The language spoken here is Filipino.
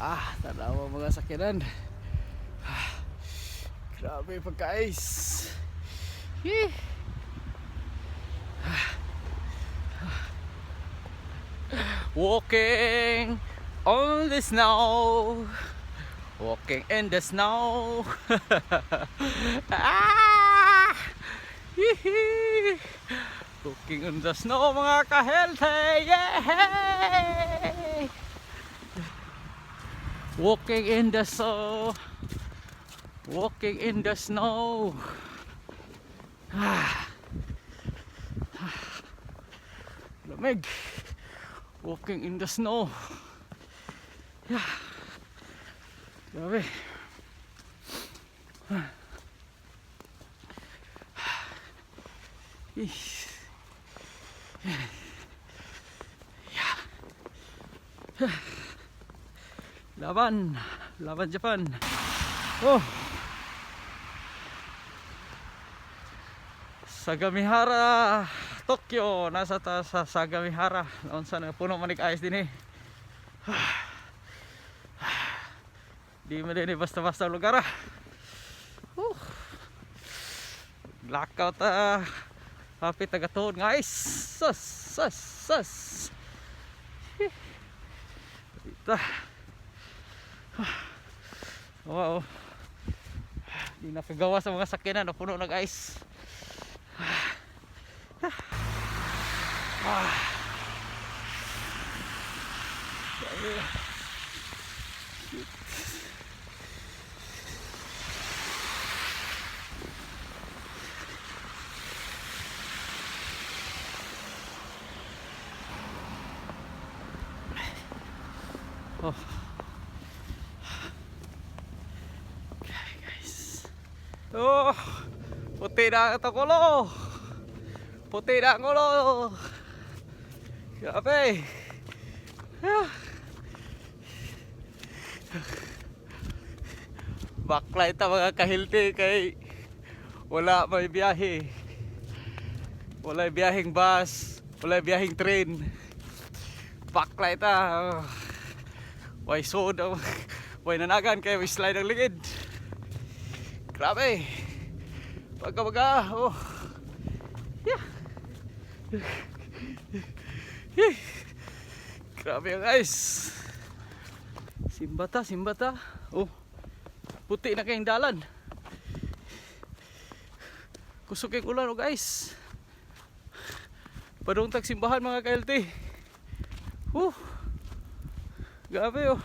Tanawa mga sakyanan. Grabe pagka-ice. Walking on the snow. Walking in the snow. Walking in the snow mga ka-healthy. Yay! Walking in the snow. Walking in the snow. Lamig. Walking in the snow. Grabe. Laban Japan. Sagamihara, Tokyo. Nasa sa Sagamihara. Noon sana puno manik ayos din Di mo din basta-basta lugar Blackout Happy tagatuhod guys. Sus Dito. Wow. Di nakagawa sa mga sakyanan na puno ng ice. Okay guys. Puti na ito kulo. Puti na ang ulo. Grabe. Backlight mga kahilti kay wala may biyahe. Wala biyaheng bus, wala biyaheng train. Backlight Way soda. Way nanagan kay slide ang ligid. Grabe. Pagka Grabe ang ice. Simbata. Puti na kayong dalan. Kusok yung ulan guys. Padung tag simbahan mga KLT. Grabe